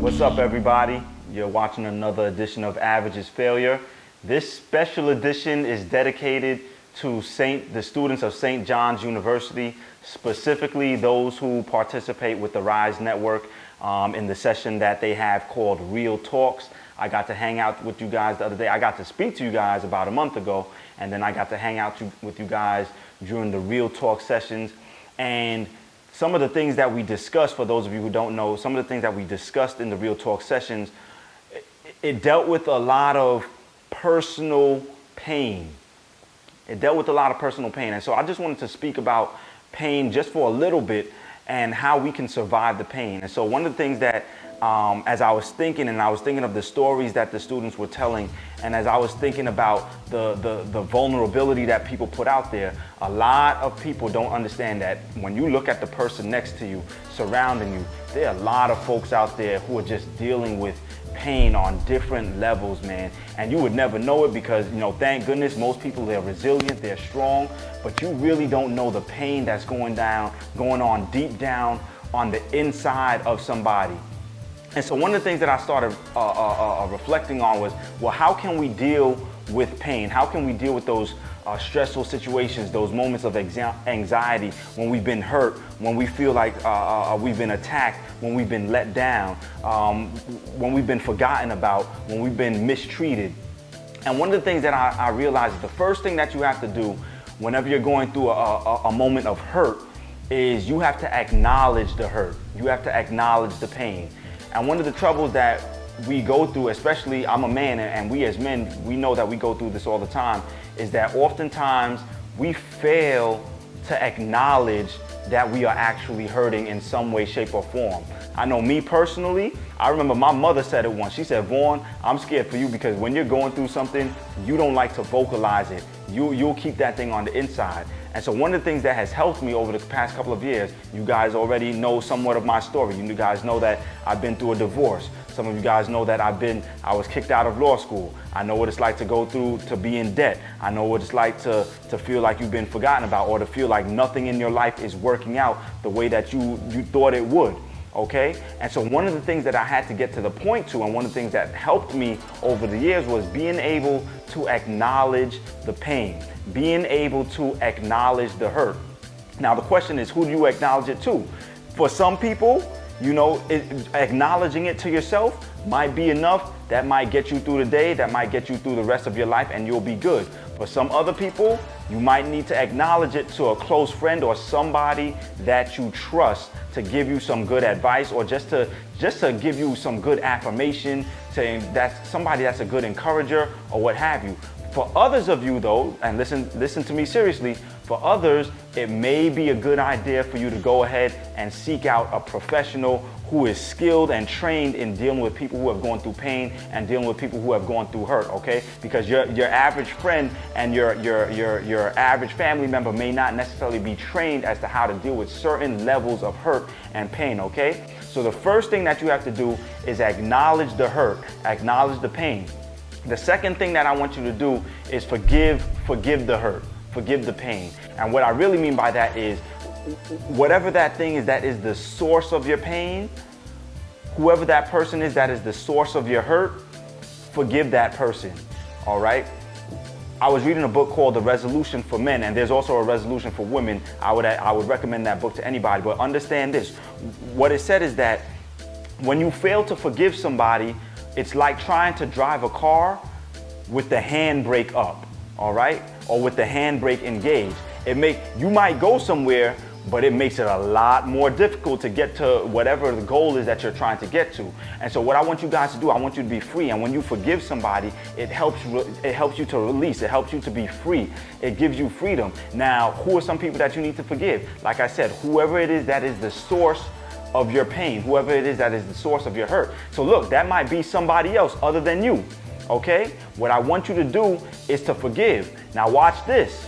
What's up, everybody? You're watching another edition of Average is Failure. This special edition is dedicated to the students of St. John's University, specifically those who participate with the R.I.S.E network in the session that they have called Real Talks. I got to hang out with you guys the other day. I got to speak to you guys about a month ago, and then I got to hang out with you guys during the Real Talk sessions. And some of the things that we discussed, for those of you who don't know, some of the things that we discussed in the Real Talk sessions, it dealt with a lot of personal pain. It dealt with a lot of personal pain. And so I just wanted to speak about pain just for a little bit and how we can survive the pain. And so one of the things that, as I was thinking, and I was thinking of the stories that the students were telling, and as I was thinking about the vulnerability that people put out there, a lot of people don't understand that when you look at the person next to you, surrounding you, there are a lot of folks out there who are just dealing with pain on different levels, man. And you would never know it because, you know, thank goodness most people, they're resilient, they're strong, but you really don't know the pain that's going on deep down on the inside of somebody. And so one of the things that I started reflecting on was, well, how can we deal with pain? How can we deal with those stressful situations, those moments of anxiety when we've been hurt, when we feel like we've been attacked, when we've been let down, when we've been forgotten about, when we've been mistreated? And one of the things that I realized is the first thing that you have to do whenever you're going through a moment of hurt is you have to acknowledge the hurt. You have to acknowledge the pain. And one of the troubles that we go through, especially I'm a man, and we as men, we know that we go through this all the time, is that oftentimes we fail to acknowledge that we are actually hurting in some way, shape, or form. I know me personally, I remember my mother said it once. She said, Vaughn, I'm scared for you because when you're going through something, you don't like to vocalize it. You'll keep that thing on the inside. And so one of the things that has helped me over the past couple of years, you guys already know somewhat of my story. You guys know that I've been through a divorce. Some of you guys know that I was kicked out of law school. I know what it's like to go through, to be in debt. I know what it's like to feel like you've been forgotten about, or to feel like nothing in your life is working out the way that you thought it would. Okay? And so one of the things that I had to get to the point to, and one of the things that helped me over the years, was being able to acknowledge the pain, being able to acknowledge the hurt. Now the question is, who do you acknowledge it to? For some people, you know, acknowledging it to yourself might be enough. That might get you through the day, that might get you through the rest of your life, and you'll be good. For some other people, you might need to acknowledge it to a close friend or somebody that you trust to give you some good advice, or just to give you some good affirmation, saying that's somebody that's a good encourager or what have you. For others of you though, and listen to me seriously, for others, it may be a good idea for you to go ahead and seek out a professional who is skilled and trained in dealing with people who have gone through pain and dealing with people who have gone through hurt, okay? Because your average friend and your average family member may not necessarily be trained as to how to deal with certain levels of hurt and pain, okay? So the first thing that you have to do is acknowledge the hurt, acknowledge the pain. The second thing that I want you to do is forgive the hurt, forgive the pain. And what I really mean by that is, whatever that thing is that is the source of your pain, whoever that person is that is the source of your hurt, forgive that person, all right? I was reading a book called The Resolution for Men, and there's also a resolution for women. I would recommend that book to anybody, but understand this. What it said is that when you fail to forgive somebody, it's like trying to drive a car with the handbrake up, all right? Or with the handbrake engaged. You might go somewhere, but it makes it a lot more difficult to get to whatever the goal is that you're trying to get to. And so what I want you guys to do, I want you to be free. And when you forgive somebody, it helps you to release. It helps you to be free. It gives you freedom. Now, who are some people that you need to forgive? Like I said, whoever it is that is the source of your pain, whoever it is that is the source of your hurt. So look, that might be somebody else other than you, okay? What I want you to do is to forgive. Now watch this.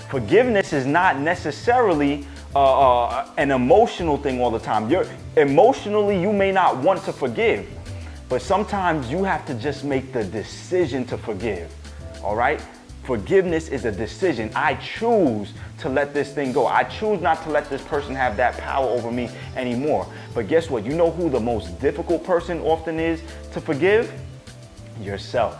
Forgiveness is not necessarily an emotional thing all the time. Emotionally, you may not want to forgive, but sometimes you have to just make the decision to forgive, all right? Forgiveness is a decision. I choose to let this thing go. I choose not to let this person have that power over me anymore. But guess what? You know who the most difficult person often is to forgive? Yourself.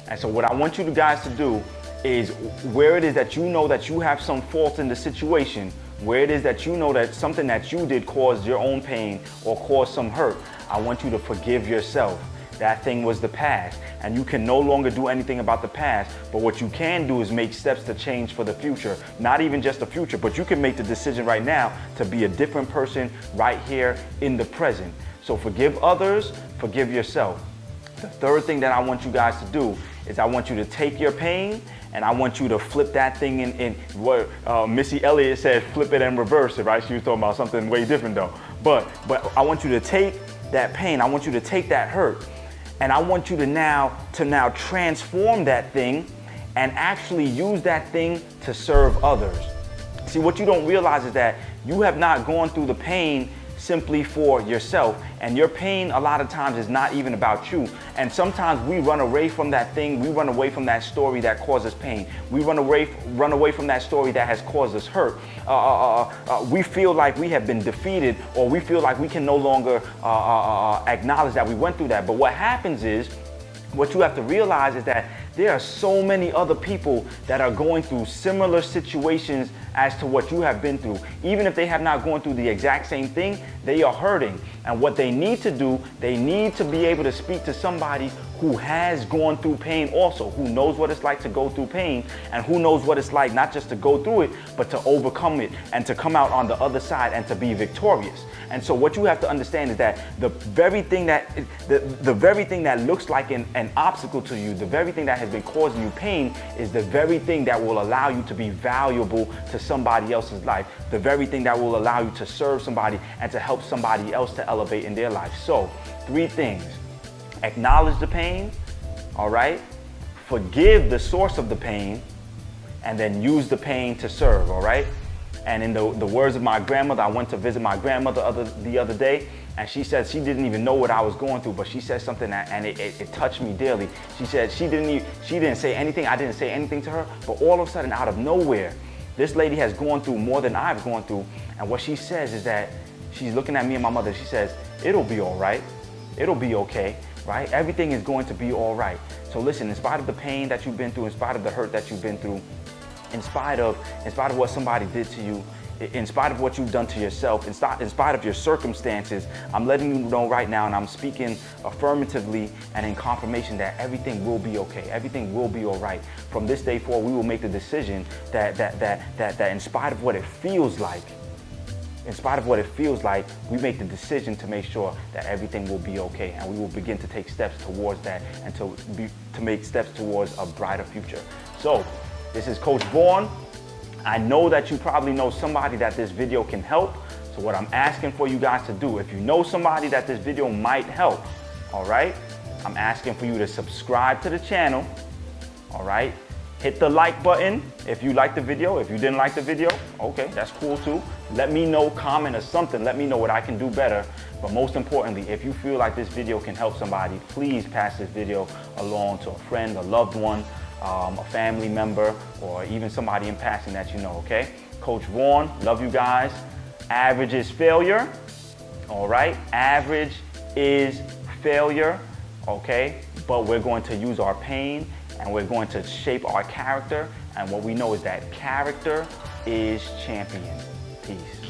And so what I want you guys to do is, where it is that you know that you have some fault in the situation, where it is that you know that something that you did caused your own pain or caused some hurt, I want you to forgive yourself. That thing was the past, and you can no longer do anything about the past, but what you can do is make steps to change for the future. Not even just the future, but you can make the decision right now to be a different person right here in the present. So forgive others, forgive yourself. The third thing that I want you guys to do is I want you to take your pain and I want you to flip that thing in what Missy Elliott said, flip it and reverse it, right? She was talking about something way different though. But I want you to take that pain, I want you to take that hurt, and I want you to now transform that thing and actually use that thing to serve others. See, what you don't realize is that you have not gone through the pain simply for yourself, and your pain a lot of times is not even about you. And sometimes we run away from that thing, we run away from that story that causes pain, we run away from that story that has caused us hurt. We feel like we have been defeated, or we feel like we can no longer acknowledge that we went through that. But what happens is, what you have to realize is that there are so many other people that are going through similar situations as to what you have been through. Even if they have not gone through the exact same thing, they are hurting. And what they need to do, they need to be able to speak to somebody who has gone through pain also, who knows what it's like to go through pain, and who knows what it's like not just to go through it, but to overcome it and to come out on the other side and to be victorious. And so what you have to understand is that the very thing that looks like an obstacle to you, the very thing that has been causing you pain, is the very thing that will allow you to be valuable to somebody else's life, the very thing that will allow you to serve somebody and to help somebody else to elevate in their life. So 3 things: acknowledge the pain, all right? Forgive the source of the pain, and then use the pain to serve, all right? And in the words of my grandmother, I went to visit my grandmother the other day, and she said she didn't even know what I was going through, but she said something and it touched me dearly. She said she didn't say anything, I didn't say anything to her, but all of a sudden, out of nowhere, this lady has gone through more than I've gone through, and what she says is that she's looking at me and my mother, she says, "It'll be all right, it'll be okay, right? Everything is going to be all right." So listen, in spite of the pain that you've been through, in spite of the hurt that you've been through, in spite of what somebody did to you, in spite of what you've done to yourself, in spite of your circumstances, I'm letting you know right now, and I'm speaking affirmatively and in confirmation that everything will be okay. Everything will be all right. From this day forward, we will make the decision that in spite of what it feels like, we make the decision to make sure that everything will be okay, and we will begin to take steps towards that and to make steps towards a brighter future. So, this is Coach Vaughn. I know that you probably know somebody that this video can help. So what I'm asking for you guys to do, if you know somebody that this video might help, all right? I'm asking for you to subscribe to the channel, all right? Hit the like button if you like the video. If you didn't like the video, okay, that's cool too. Let me know, comment or something. Let me know what I can do better. But most importantly, if you feel like this video can help somebody, please pass this video along to a friend, a loved one, a family member, or even somebody in passing that you know, okay? Coach Vaughn, love you guys. Average is failure, all right? Average is failure, okay? But we're going to use our pain and we're going to shape our character. And what we know is that character is champion. Peace.